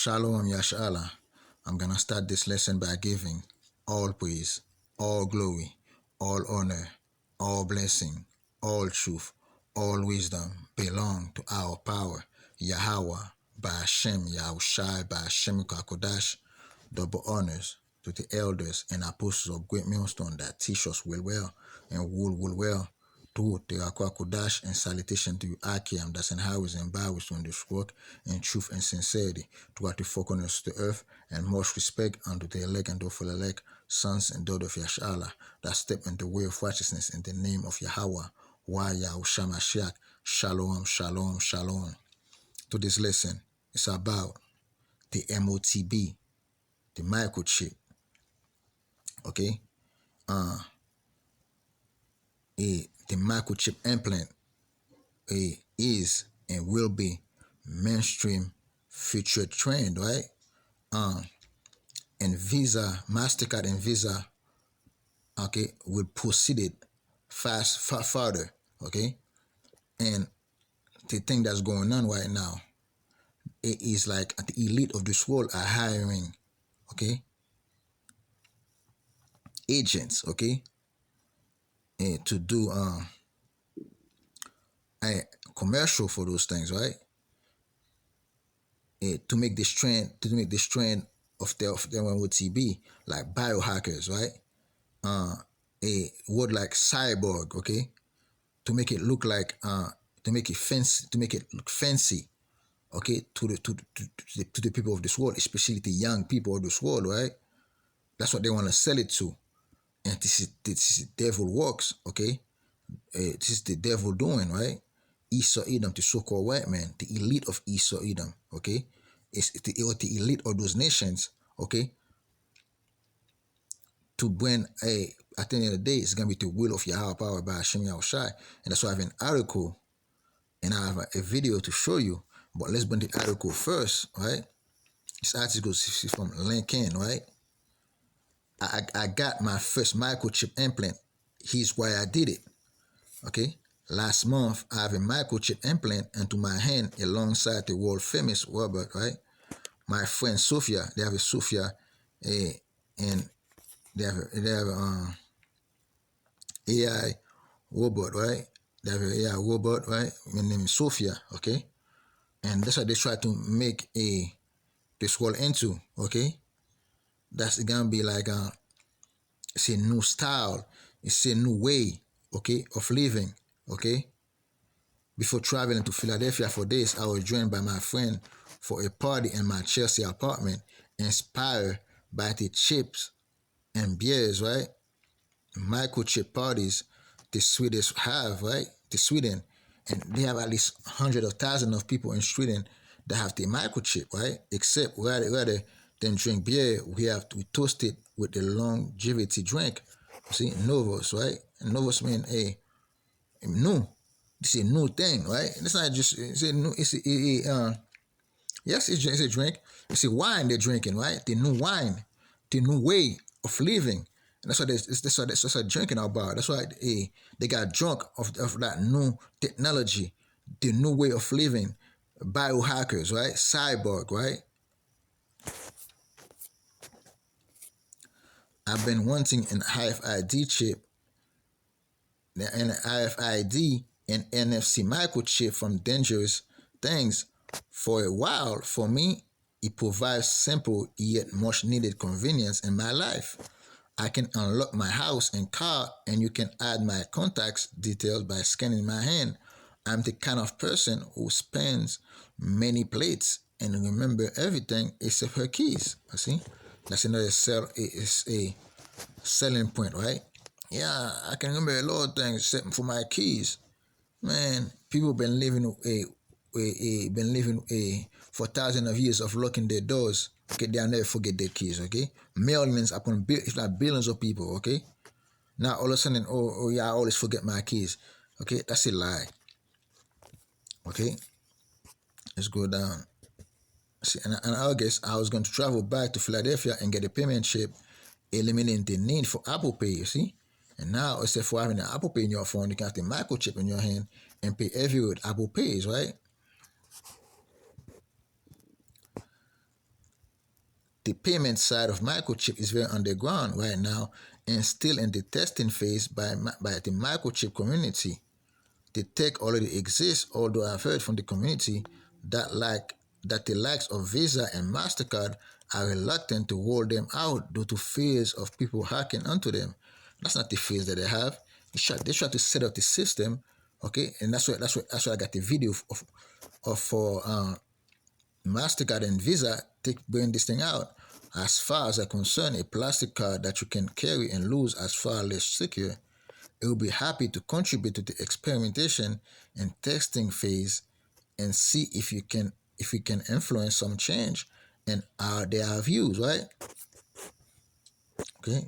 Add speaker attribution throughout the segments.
Speaker 1: Shalom Yashala. I'm going to start this lesson by giving all praise, all glory, all honor, all blessing, all truth, all wisdom belong to our power, Yahweh, by Hashem, Yahushai, by Hashem Kakodash. Double honors to the elders and apostles of Great Millstone that teach us well and rule well. To the Kodash, and salutation to you, Akiam, that's in highways and byways doing this work in truth and sincerity, to the four corners of the earth, and much respect unto the elect and for the elect, sons and daughters of Yashala, that step in the way of righteousness in the name of Yahweh, Yahushua Mashiach. Shalom, shalom, shalom. To this lesson, it's about the M.O.T.B, the microchip. Okay? The microchip implant is and will be mainstream future trend, right? And Visa, MasterCard and Visa, okay, will proceed it far further, okay? And the thing that's going on right now, it is like the elite of this world are hiring, okay, agents, okay, to do a commercial for those things, right? To make this trend of the M.O.T.B, like biohackers, right? A word like cyborg, okay, to make it look like to make it look fancy, okay, to the people of this world, especially the young people of this world, right? That's what they want to sell it to, and this is devil works, okay. This is the devil doing, right? Esau Edom, the so-called white man, the elite of Esau Edom, okay? It's the elite of those nations, okay? To bring at the end of the day, it's going to be the will of Yahweh power by Hashem Yahushai. And that's why I have an article and I have a video to show you. But let's bring the article first, right? This article is from LinkedIn, right? I got my first microchip implant. Here's why I did it, okay? Last month, I have a microchip implant into my hand alongside the world famous Robert, right? My friend Sophia, they have a Sophia, and they have AI robot, right? They have an AI robot, right? My name is Sophia, okay? And that's what they try to make this world into, okay? That's gonna be like it's a new style, it's a new way, okay, of living, okay? Before traveling to Philadelphia for this, I was joined by my friend for a party in my Chelsea apartment, inspired by the chips and beers, right? Microchip parties the Swedish have, right? The Sweden, and they have at least hundreds of thousands of people in Sweden that have the microchip, right? Except rather than drink beer, we toast it with the longevity drink. See, Novos, right? And Novos mean new. This is a new thing, right? It's not just it's a new. Yes, it's a drink. It's a wine they're drinking, right? The new wine, the new way of living. And that's what they're drinking about. That's why they got drunk of that new technology, the new way of living, biohackers, right? Cyborg, right? I've been wanting an RFID chip, an RFID and NFC microchip from dangerous things for a while. For me, it provides simple yet much needed convenience in my life. I can unlock my house and car, and you can add my contacts details by scanning my hand. I'm the kind of person who spends many plates and remember everything except her keys. You see, that's another a selling point, right? Yeah, I can remember a lot of things except for my keys. Man, people been living for thousands of years of locking their doors. Okay, they'll never forget their keys. Okay, millions upon if not billions of people. Okay, now all of a sudden, oh yeah, I always forget my keys. Okay, that's a lie. Okay, let's go down. See, in August, I was going to travel back to Philadelphia and get a payment chip, eliminating the need for Apple Pay. You see. And now, instead for having an Apple Pay in your phone, you can have the microchip in your hand and pay everywhere with Apple Pays, right? the payment side of microchip is very underground right now and still in the testing phase by the microchip community. The tech already exists, although I've heard from the community that the likes of Visa and MasterCard are reluctant to roll them out due to fears of people hacking onto them. That's not the fears that they have. They try to set up the system, okay, and that's why I got the video of for MasterCard and Visa take bring this thing out. As far as I'm concerned, a plastic card that you can carry and lose as far less secure. It will be happy to contribute to the experimentation and testing phase and see if we can influence some change and their views, right? Okay.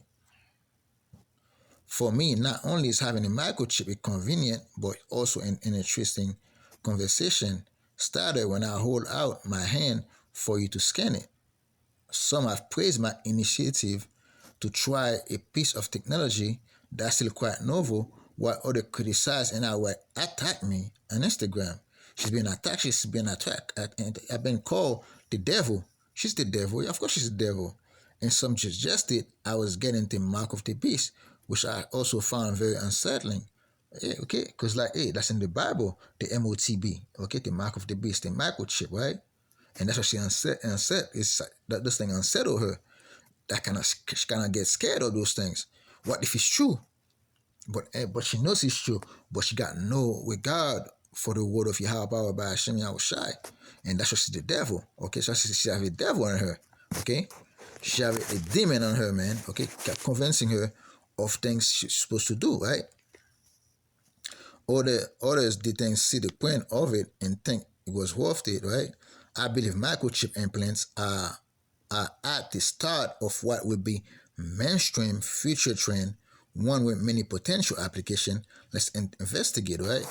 Speaker 1: For me, not only is having a microchip a convenient, but also an interesting conversation starter when I hold out my hand for you to scan it. Some have praised my initiative to try a piece of technology that's still quite novel, while others criticize and outright attack me on Instagram. She's been attacked, and I've been called the devil. She's the devil. Of course, she's the devil. And some suggested I was getting the mark of the beast, which I also found very unsettling. Yeah, okay, because like, hey, that's in the Bible, the M.O.T.B, okay, the mark of the beast, the microchip, right? And that's what she is that this thing unsettled her. She kind of gets scared of those things. What if it's true? But she knows it's true. But she got no regard for the word of Yahweh by Hashem Yahushai, and that's what she's the devil. Okay, so she have a devil on her. Okay, she have a demon on her, man. Okay, convincing her of things she's supposed to do, right? Others didn't see the point of it and think it was worth it, right? I believe microchip implants are at the start of what will be mainstream future trend, one with many potential application. Let's investigate, right?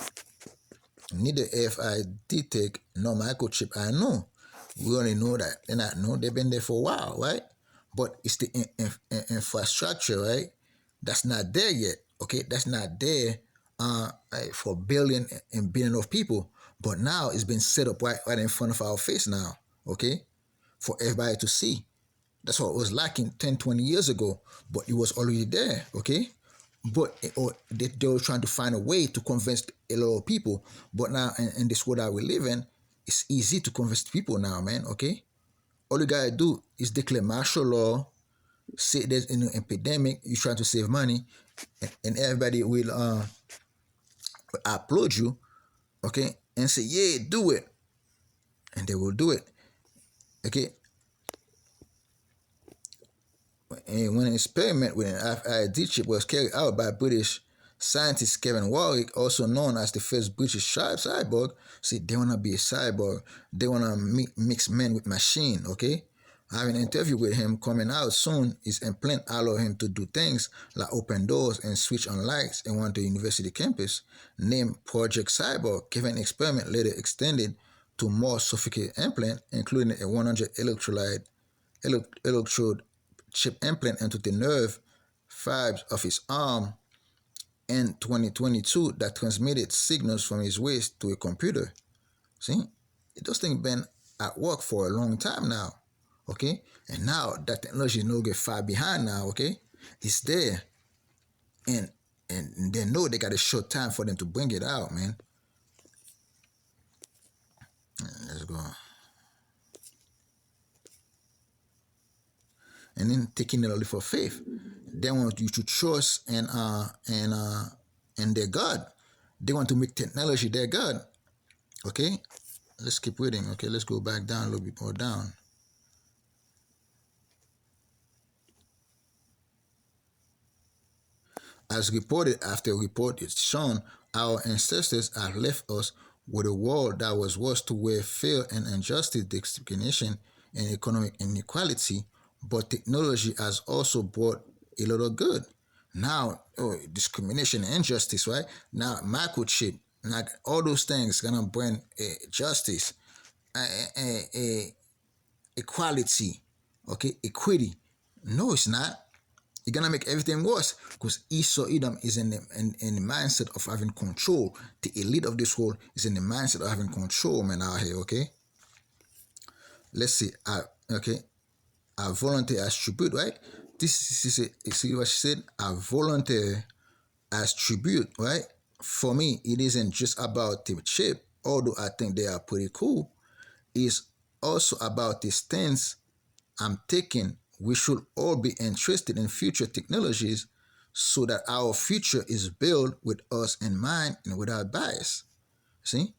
Speaker 1: Neither FID tech nor microchip I know. We only know that they're not known. They've been there for a while, right? But it's the infrastructure, right? That's not there yet. Okay, that's not there for billion and billion of people. But now it's been set up right in front of our face now. Okay, for everybody to see. That's what it was lacking 10, 20 years ago, but it was already there, okay? But they were trying to find a way to convince a lot of people. But now, in this world that we live in, it's easy to convince people now, man, okay? All you gotta do is declare martial law, say there's an epidemic, you're trying to save money, and everybody will applaud you, okay? And say, yeah, do it. And they will do it, okay? And when an experiment with an RFID chip was carried out by British scientist Kevin Warwick, also known as the first British cyborg, see, they want to be a cyborg. They want to mix men with machine, okay? I have an interview with him coming out soon. His implant allow him to do things like open doors and switch on lights in one of the university campus. Named Project Cyborg, Kevin experiment later extended to more sophisticated implant, including a 100 electrode chip implant into the nerve fibers of his arm in 2022 that transmitted signals from his waist to a computer. See, those things been at work for a long time now, okay? And now that technology is no get far behind now, okay? It's there, and they know they got a short time for them to bring it out, man. Let's go. And then taking it only for faith. They want you to trust in their God. They want to make technology their God. Okay? Let's keep reading. Okay, let's go back down a little bit more down. As reported after report is shown, our ancestors have left us with a world that was worse to where fear and injustice, discrimination, and economic inequality, but technology has also brought a lot of good. Now, discrimination and injustice, right? Now, microchip, like all those things gonna bring justice, equality, okay, equity. No, it's not. You're gonna make everything worse because Esau Edom is in the mindset of having control. The elite of this world is in the mindset of having control, man, out here, okay? Let's see. I volunteer as tribute, right? This is a, see what she said? I volunteer as tribute, right? For me, it isn't just about the chip, although I think they are pretty cool. It's also about the stance I'm taking. We should all be interested in future technologies so that our future is built with us in mind and without bias. See,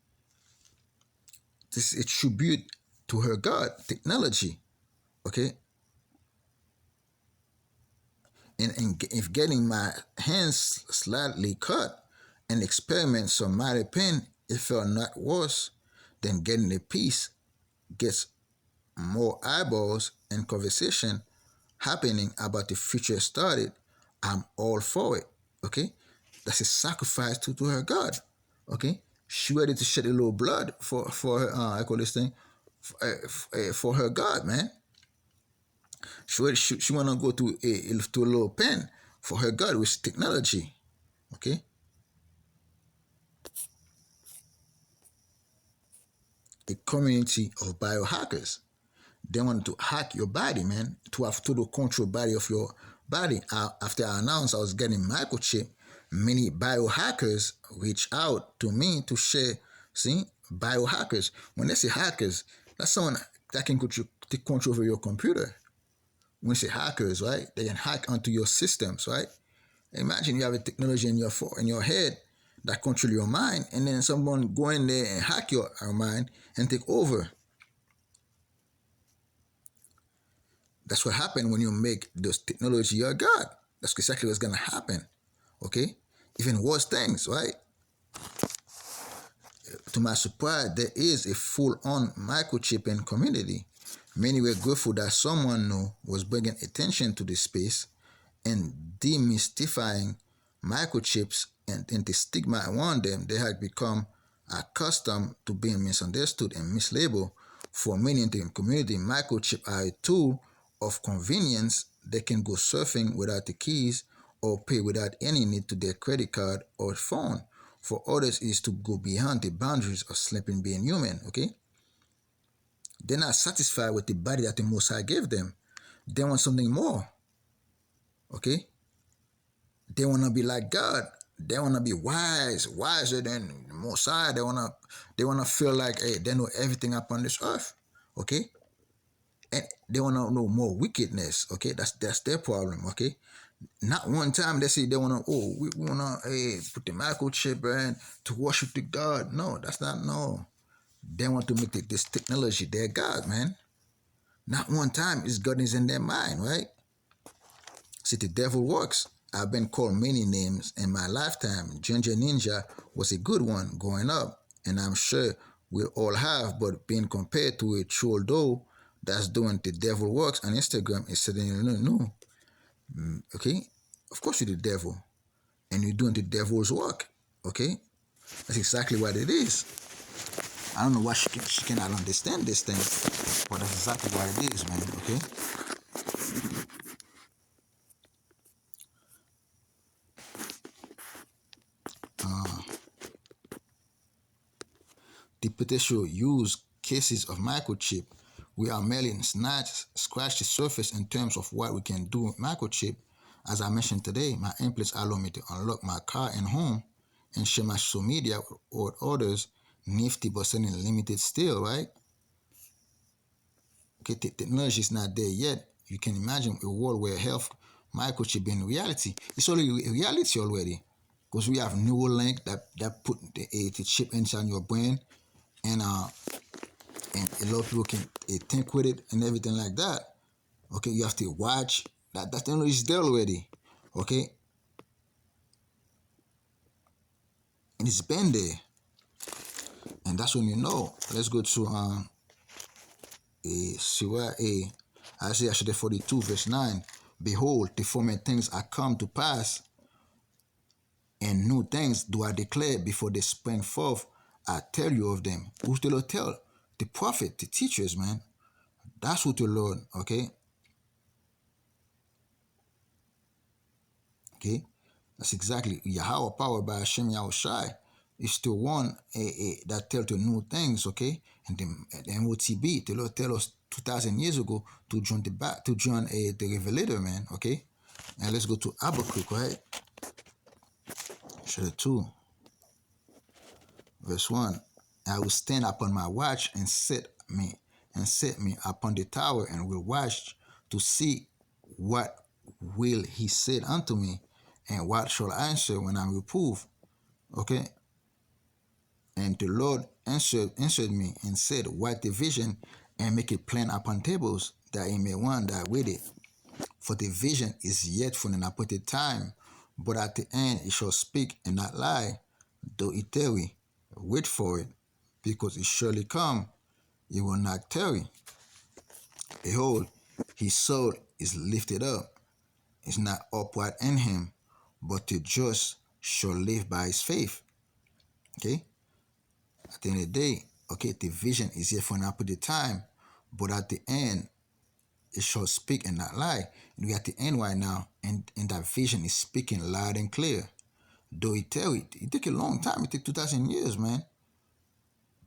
Speaker 1: this is a tribute to her God, technology. Okay, and if getting my hands slightly cut and experiment some mighty pain, it felt not worse than getting a piece gets more eyeballs and conversation happening about the future started. I'm all for it. Okay, that's a sacrifice to her God. Okay, she ready to shed a little blood for her. I call this thing for her God, man. She wanna go to a little pen for her God with technology. Okay, a community of biohackers. They want to hack your body, man, to have total control body of your body. After I announced I was getting microchip, many biohackers reach out to me to share. See, biohackers. When they say hackers, that's someone that can take control over your computer. When you say hackers, right? They can hack onto your systems, right? Imagine you have a technology in your head that control your mind, and then someone go in there and hack your mind and take over. That's what happened when you make this technology your God. That's exactly what's gonna happen. Okay? Even worse things, right? To my surprise, there is a full-on microchipping community. Many were grateful that someone new was bringing attention to this space and demystifying microchips and the stigma around them. They had become accustomed to being misunderstood and mislabeled. For many in the community, microchips are a tool of convenience. They can go surfing without the keys or pay without any need to their credit card or phone. For others, is to go beyond the boundaries of sleeping being human. Okay, they're not satisfied with the body that the Most High gave them. They want something more. Okay, they want to be like God. They want to be wise, wiser than the Most High. They wanna feel like, hey, they know everything upon this earth. Okay, and they want to know more wickedness. Okay, that's their problem. Okay, not one time they say they want to, oh, we want to, hey, put the microchip in to worship the God. No, that's not, no. They want to make this technology their God, man. Not one time is God is in their mind, right? See, the devil works. I've been called many names in my lifetime. Ginger Ninja was a good one growing up, and I'm sure we all have, but being compared to a troll doe that's doing the devil works on Instagram is certainly new. Okay? Of course you're the devil, and you're doing the devil's work. Okay? That's exactly what it is. I don't know why she cannot understand this thing, but that's exactly what it is, man. Okay? The potential use cases of microchip, we are merely scratch the surface in terms of what we can do with microchip. As I mentioned today, my implants allow me to unlock my car and home and share my social media with others. Nifty but certainly limited still, right? Okay, technology is not there yet. You can imagine a world where health microchip in reality. It's already a reality already. Because we have Neuralink that put the chip inside your brain, and and a lot of people can think with it and everything like that. Okay, you have to watch that technology is there already. Okay, and it's been there, and that's when you know. Let's go to Surah Isaiah chapter 42 verse 9. Behold, the former things are come to pass, and new things do I declare before they spring forth. I tell you of them. Who's the Lord tell? The prophet, the teachers, man. That's what the Lord, okay? Okay? That's exactly Yahweh power by Hashem Yahushai is the one that tell to new things, okay? And the M.O.T.B, the Lord tell us 2,000 years ago to join the Revelator, man, okay? And let's go to Habakkuk, right? Chapter 2, verse 1. I will stand upon my watch and set me upon the tower and will watch to see what will he say unto me, and what shall I answer when I'm reproved. Okay. And the Lord answered me and said, write the vision and make it plain upon tables, that he may one that read it. For the vision is yet for an appointed time, but at the end it shall speak and not lie. Though it tarry, wait for it, because it surely come, it will not tarry. Behold, his soul is lifted up, is not upright in him, but the just shall live by his faith. Okay? At the end of the day, okay, the vision is here for an appointed time, but at the end, it shall speak and not lie. And we're at the end right now, and that vision is speaking loud and clear. Though it tarry, it take a long time, it take 2,000 years, man.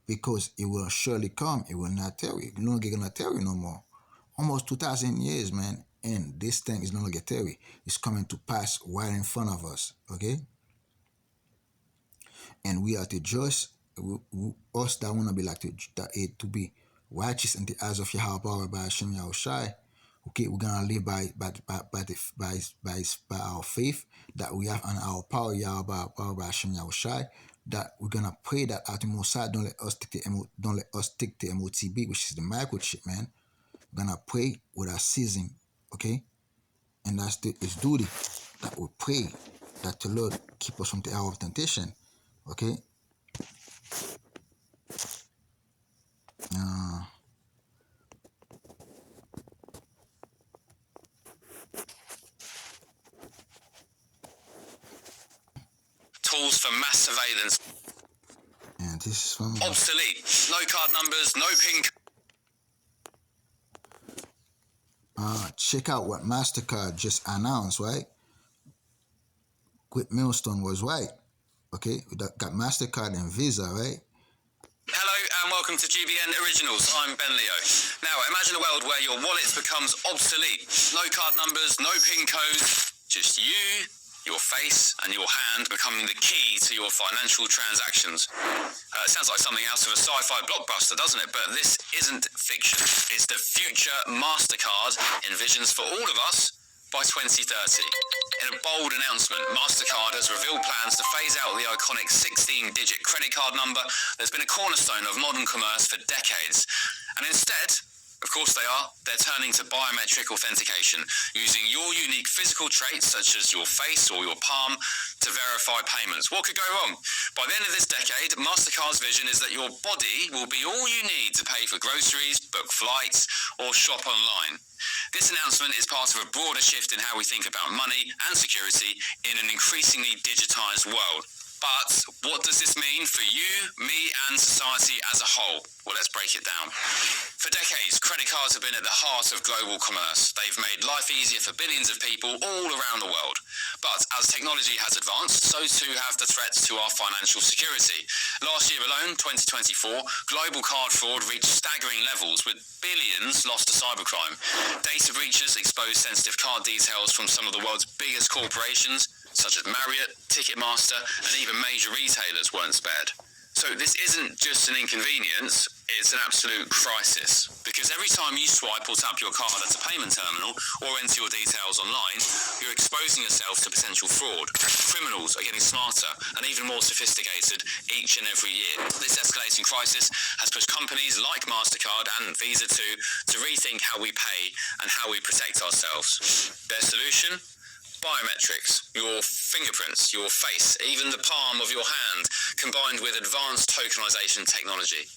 Speaker 1: Because it will surely come, it will not tarry. It's no longer gonna tarry no more. Almost 2,000 years, man, and this thing is no longer tarry. It's coming to pass right in front of us, okay? And we are to judge us that want to be like to be righteous in the eyes of Yahweh by Hashem Yahushai. Okay, we're gonna live by our faith that we have on our power Yahweh by Hashem Yahushai. That we're gonna pray that out the Mossad don't let us take the M.O.T.B, which is the microchip, man. We're gonna pray without ceasing, okay? And that's its duty that we pray that the Lord keep us from the hour of temptation. Okay.
Speaker 2: Tools for mass surveillance.
Speaker 1: And this is from
Speaker 2: obsolete. No card numbers, no PIN.
Speaker 1: Check out what MasterCard just announced, right? Quick Millstone was right. Okay, we got MasterCard and Visa, right?
Speaker 2: Hello and welcome to GBN Originals. I'm Ben Leo. Now imagine a world where your wallet becomes obsolete. No card numbers, no PIN codes, just you, your face and your hand becoming the key to your financial transactions. It sounds like something out of a sci-fi blockbuster, doesn't it? But this isn't fiction. It's the future MasterCard envisions for all of us by 2030. In a bold announcement, MasterCard has revealed plans to phase out the iconic 16-digit credit card number that's been a cornerstone of modern commerce for decades. And instead, of course they're turning to biometric authentication, using your unique physical traits such as your face or your palm to verify payments. What could go wrong? By the end of this decade, MasterCard's vision is that your body will be all you need to pay for groceries, book flights, or shop online. This announcement is part of a broader shift in how we think about money and security in an increasingly digitized world. But what does this mean for you, me, and society as a whole? Well, let's break it down. For decades, credit cards have been at the heart of global commerce. They've made life easier for billions of people all around the world. But as technology has advanced, so too have the threats to our financial security. Last year alone, 2024, global card fraud reached staggering levels, with billions lost to cybercrime. Data breaches exposed sensitive card details from some of the world's biggest corporations, such as Marriott, Ticketmaster, and even major retailers weren't spared. So this isn't just an inconvenience, it's an absolute crisis. Because every time you swipe or tap your card at a payment terminal or enter your details online, you're exposing yourself to potential fraud. Criminals are getting smarter and even more sophisticated each and every year. This escalating crisis has pushed companies like MasterCard and Visa to rethink how we pay and how we protect ourselves. Their solution? Biometrics, your fingerprints, your face, even the palm of your hand, combined with advanced tokenization technology.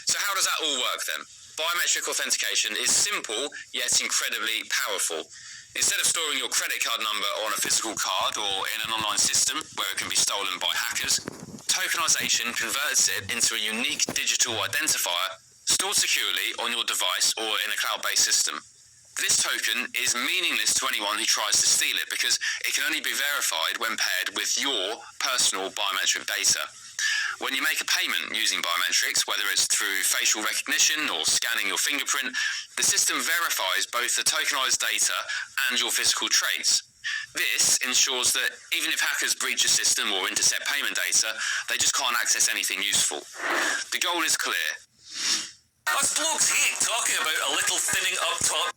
Speaker 2: So how does that all work then? Biometric authentication is simple, yet incredibly powerful. Instead of storing your credit card number on a physical card or in an online system where it can be stolen by hackers, tokenization converts it into a unique digital identifier stored securely on your device or in a cloud-based system. This token is meaningless to anyone who tries to steal it because it can only be verified when paired with your personal biometric data. When you make a payment using biometrics, whether it's through facial recognition or scanning your fingerprint, the system verifies both the tokenized data and your physical trace. This ensures that even if hackers breach a system or intercept payment data, they just can't access anything useful. The goal is clear. Us blokes hate talking about a little thinning up top.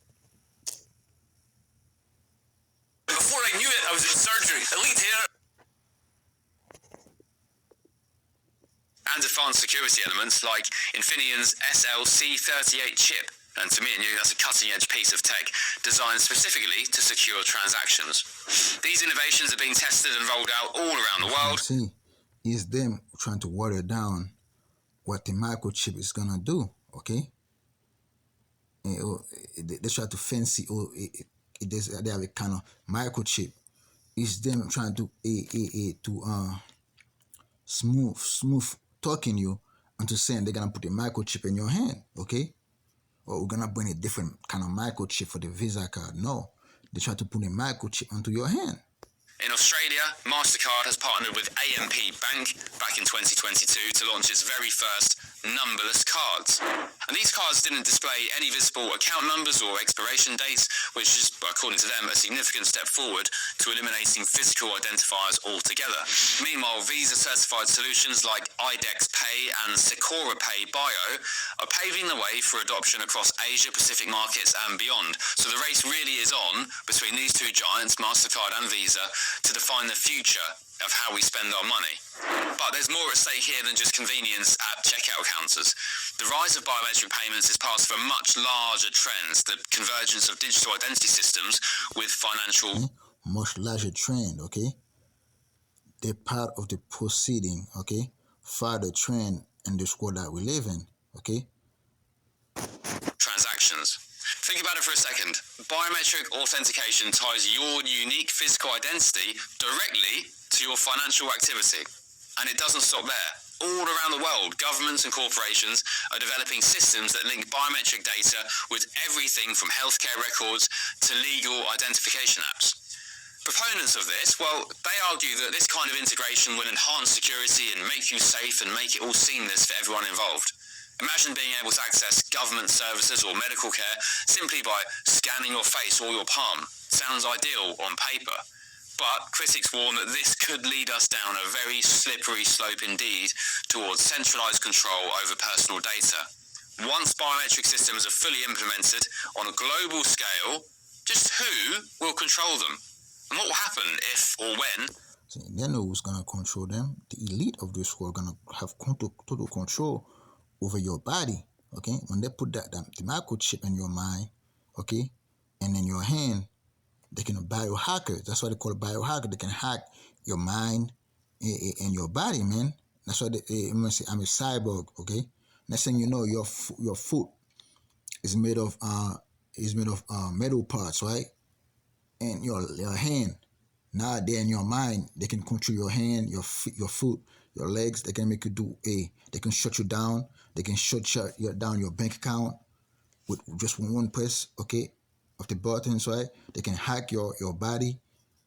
Speaker 2: Before I knew it, I was in surgery. Elite hair. And advanced security elements like Infineon's SLC38 chip. And to me and you, that's a cutting-edge piece of tech designed specifically to secure transactions. These innovations are being tested and rolled out all around the world.
Speaker 1: See, it's them trying to water down what the microchip is gonna do, okay? And, they try to fancy, they have a kind of microchip. It's them trying to smooth talking you into saying they're gonna put a microchip in your hand, okay? Or we're gonna bring a different kind of microchip for the Visa card. No, they try to put a microchip onto your hand.
Speaker 2: In Australia, MasterCard has partnered with M.O.T.B Bank back in 2022 to launch its very first numberless cards. And these cards didn't display any visible account numbers or expiration dates, which is, according to them, a significant step forward to eliminating physical identifiers altogether. Meanwhile, Visa-certified solutions like IDEX Pay and Secura Pay Bio are paving the way for adoption across Asia-Pacific markets and beyond. So the race really is on between these two giants, MasterCard and Visa, to define the future of how we spend our money. But there's more at stake here than just convenience at checkout counters. The rise of biometric payments is part of a much larger trend, the convergence of digital identity systems with financial...
Speaker 1: Much larger trend, okay? They're part of the proceeding, okay? Further trend in this world that we live in, okay?
Speaker 2: Transactions. Think about it for a second. Biometric authentication ties your unique physical identity directly to your financial activity. And it doesn't stop there. All around the world, governments and corporations are developing systems that link biometric data with everything from healthcare records to legal identification apps. Proponents of this, well, they argue that this kind of integration will enhance security and make you safe and make it all seamless for everyone involved. Imagine being able to access government services or medical care simply by scanning your face or your palm. Sounds ideal on paper. But critics warn that this could lead us down a very slippery slope indeed towards centralized control over personal data. Once biometric systems are fully implemented on a global scale, just who will control them? And what will happen if or when?
Speaker 1: See, they know who's going to control them. The elite of this world are going to have total control over your body, okay? When they put the microchip in your mind, okay, and in your hand, they can biohacker. That's why they call it biohacker. They can hack your mind and your body, man. That's why they say I'm a cyborg, okay? Next thing you know, your foot is made of metal parts, right? And your hand. Now they're in your mind. They can control your hand, your foot, your legs. They can make you they can shut you down. They can shut down your bank account with just one press, okay, of the buttons, right? They can hack your body.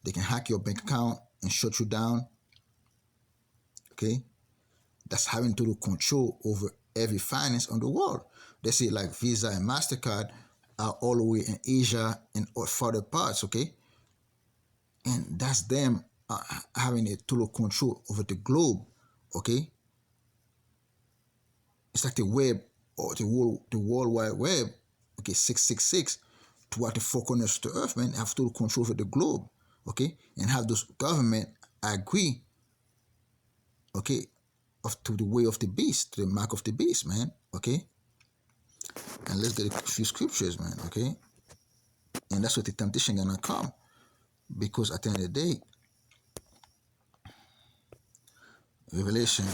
Speaker 1: They can hack your bank account and shut you down, okay? That's having total control over every finance on the world. They say like Visa and MasterCard are all the way in Asia and further parts, okay? And that's them having a total control over the globe, okay? It's like the web or the World Wide Web, okay, 666, throughout the four corners of the earth, man, have total control over the globe, okay? And have those government agree, okay, to the way of the beast, to the mark of the beast, man, okay? And let's get a few scriptures, man, okay? And that's what the temptation gonna come. Because at the end of the day, Revelation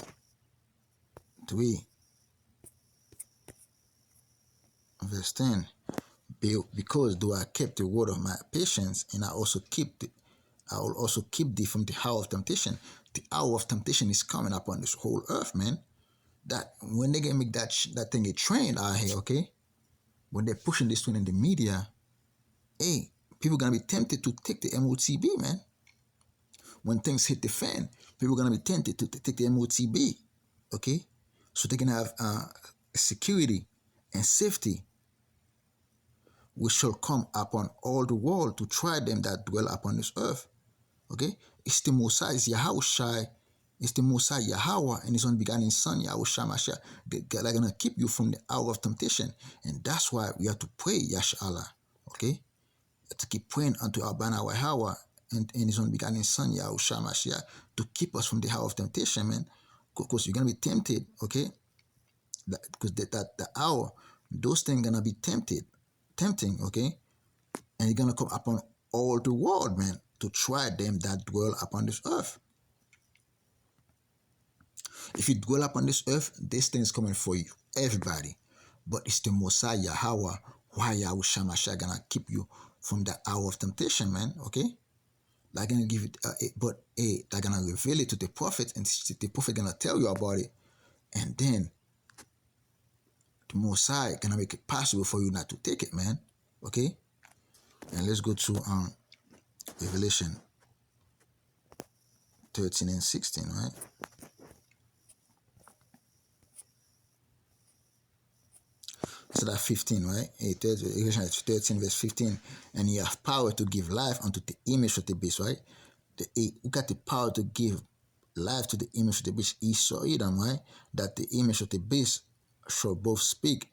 Speaker 1: 3, verse 10, because though I kept the word of my patience, and I will also keep thee from the hour of temptation. The hour of temptation is coming upon this whole earth, man. That when they can make that thing a trend out here, okay? When they're pushing this one in the media, hey, people are gonna be tempted to take the M.O.T.B, man. When things hit the fan, people are gonna be tempted to take the M.O.T.B. okay? So they can have security and safety, which shall come upon all the world to try them that dwell upon this earth. Okay? It's the Mosiah, it's Yahushai, it's the Mosiah Yahweh and his unbegotten Son, Yahushua Mashiach. They're going to keep you from the hour of temptation. And that's why we have to pray, Yash Allah. Okay? To keep praying unto our banner Yahweh and his unbegotten Son, Yahushua Mashiach, to keep us from the hour of temptation, man. Because you're going to be tempted, okay? Because the hour, those things going to be tempting, okay? And it's going to come upon all the world, man, to try them that dwell upon this earth. If you dwell upon this earth, this thing is coming for you, everybody. But it's the Mosiah Yahweh, why Yahushua Mashiach gonna keep you from the hour of temptation, man, okay? They're gonna give it, they're gonna reveal it to the prophet, and the prophet gonna tell you about it. And then the Mosiah gonna make it possible for you not to take it, man, okay? And let's go to Revelation 13 and 16, right? So that 15, right? Revelation 13, verse 15. And you have power to give life unto the image of the beast, right? We got the power to give life to the image of the beast, Esau Edom, right? That the image of the beast shall both speak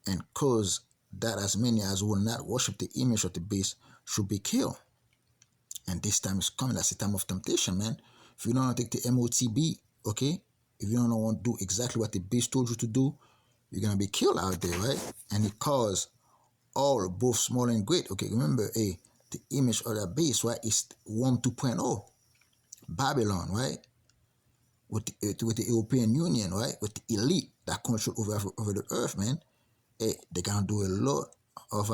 Speaker 1: and cause that as many as will not worship the image of the beast should be killed. And this time is coming. That's the time of temptation, man. If you don't want to take the M.O.T.B, okay? If you don't want to do exactly what the beast told you to do, you're going to be killed out there, right? And it caused all, both small and great. Okay, remember, the image of that beast, right, is Rome 2.0. Babylon, right? With the European Union, right? With the elite that control over the earth, man. They're going to do a lot of,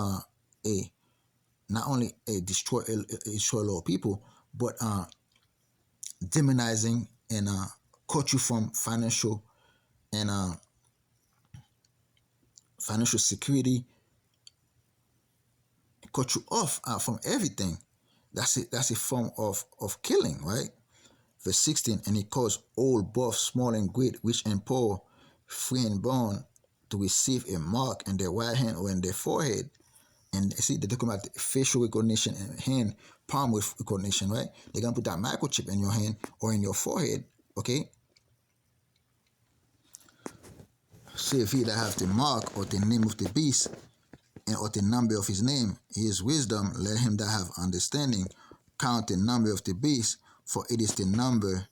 Speaker 1: not only destroy a lot of people, but demonizing and cut you from financial and financial security, cut you off from everything. That's it. That's a form of killing, right? Verse 16, and he caused all, both small and great, rich and poor, free and bond, to receive a mark in their right hand or in their forehead. And see, they're talking about facial recognition and hand palm recognition, right? They're going to put that microchip in your hand or in your forehead, okay? Say if he that have the mark or the name of the beast and or the number of his name, his wisdom, let him that have understanding count the number of the beast, for it is the number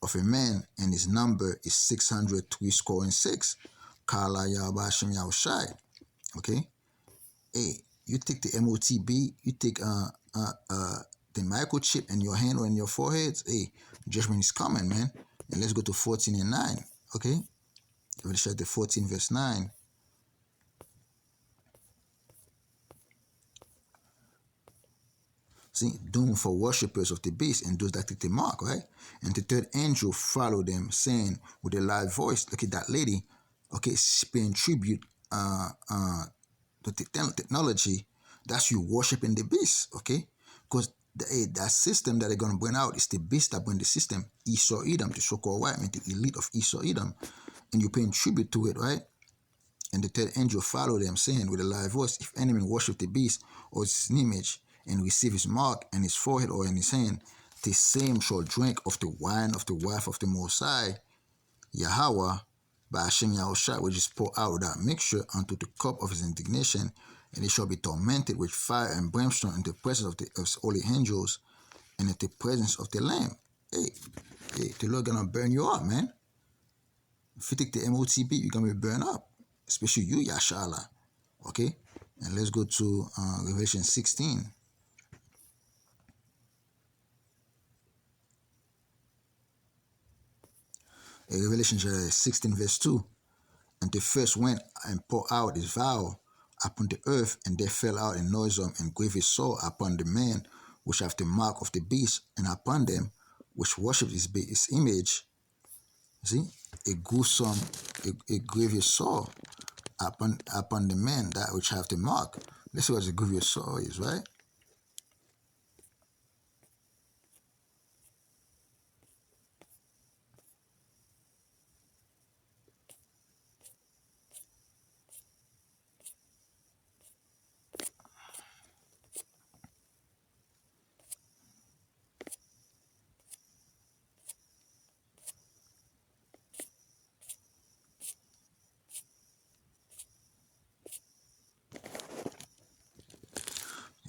Speaker 1: of a man, and his number is 666. Kala Yabashim Yahushai. Okay? Hey, you take the M.O.T.B, you take the microchip in your hand or in your forehead. Hey, judgment is coming, man. And let's go to 14 and 9. Okay? Revelation 14, verse 9. See, doom for worshippers of the beast and those that take the mark, right? And the third angel followed them, saying with a loud voice, look at that lady, okay, she's paying tribute to the technology. That's you worshiping the beast, okay? Because that system that they're going to bring out is the beast that bring the system, Esau Edom, the so-called white man, the elite of Esau Edom, and you're paying tribute to it, right? And the third angel followed them, saying with a loud voice, if any man worship the beast or his image, and receive his mark in his forehead or in his hand, the same shall drink of the wine of the wrath of the Mosiah, Yahweh, by Hashem Yahushua, which is poured out without mixture unto the cup of his indignation, and he shall be tormented with fire and brimstone in the presence of his holy angels, and in the presence of the Lamb. Hey, the Lord gonna burn you up, man. If you take the M.O.T.B, you're gonna be burned up, especially you, Yashala. Okay, and let's go to Revelation 16. Revelation 16 verse 2. And the first went and poured out his vial upon the earth, and there fell out a noisome and grievous sore upon the man which have the mark of the beast, and upon them which worship his image. See, a gruesome, a grievous sore upon the man that which have the mark. Let's see what the grievous sore is, right?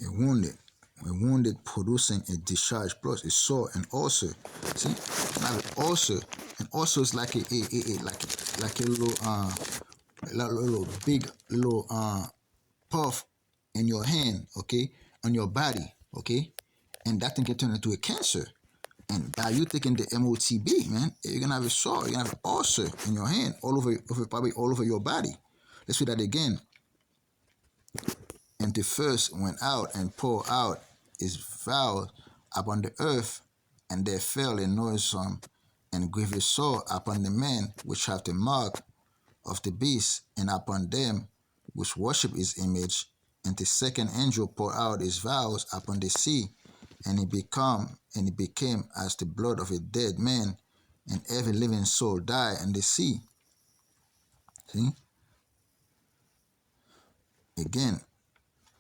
Speaker 1: A wounded producing a discharge plus a sore and ulcer. See, now an ulcer. An ulcer is like like a little big little puff in your hand, okay, on your body, okay, and that thing can turn into a cancer. And by you taking the M.O.T.B, man, you're gonna have a sore, you're gonna have an ulcer in your hand, all over, probably all over your body. Let's do that again. And the first went out and poured out his vial upon the earth, and there fell a noisome and grievous sore upon the men which have the mark of the beast, and upon them which worship his image. And the second angel poured out his vials upon the sea, and it became as the blood of a dead man, and every living soul died in the sea. See? Again,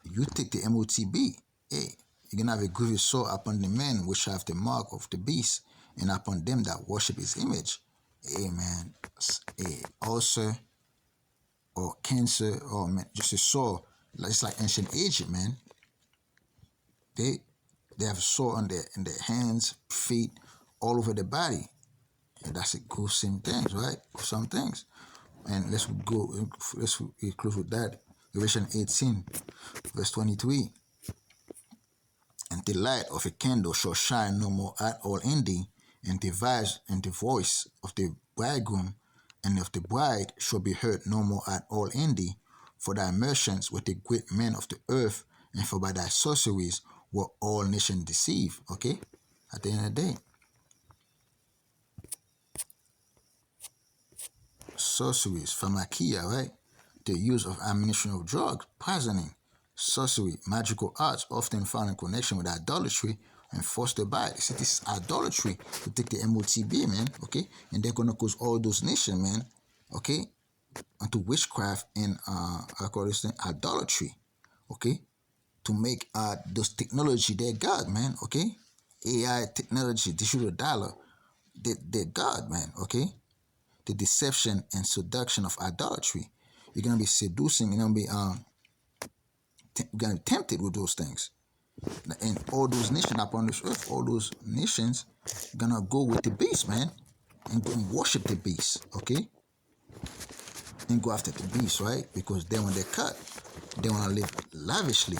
Speaker 1: you take the M.O.T.B, hey, you're gonna have a grievous sore upon the men which have the mark of the beast, and upon them that worship his image. Hey man, ulcer or cancer or man, just a sore. It's like ancient Egypt, man. They have a sore on in their hands, feet, all over the body. And that's a gruesome things, right? Some things. And let's close with that. Revelation 18, verse 23. And the light of a candle shall shine no more at all in thee, and the voice of the bridegroom and of the bride shall be heard no more at all in thee, for thy merchants were the great men of the earth, and for by thy sorceries were all nations deceived. Okay? At the end of the day. Sorceries, pharmakia, right? The use of ammunition of drugs, poisoning, sorcery, magical arts, often found in connection with idolatry and fostered by it. See, this is idolatry to take the M.O.T.B, man, okay? And they're gonna cause all those nations, man, okay, into witchcraft and I call this thing idolatry, okay? To make those technology their God, man, okay? AI technology, digital dollar, they're God, man, okay? The deception and seduction of idolatry. You're gonna be seducing, you're gonna be tempted with those things. And all those nations upon this earth, all those nations gonna go with the beast, man, and go and worship the beast, okay? And go after the beast, right? Because then when they're cut, they wanna live lavishly,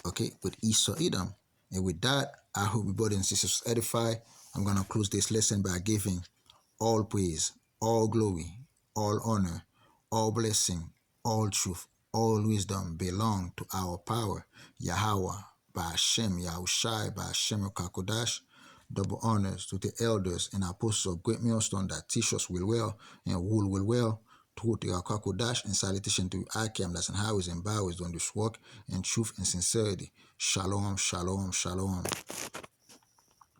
Speaker 1: okay, with Esau Edom. And with that, I hope you brothers and sisters edify. I'm gonna close this lesson by giving all praise, all glory, all honor, all blessing, all truth, all wisdom belong to our power, Yahweh, by Hashem, Yahushai, by Hashem Kakodash. Double honors to the elders and apostles of Great Millstone that teach us well and rule well. Truth to Kakodash and salutation to Akim, that's in highways and byways doing this work in truth and sincerity. Shalom, shalom, shalom.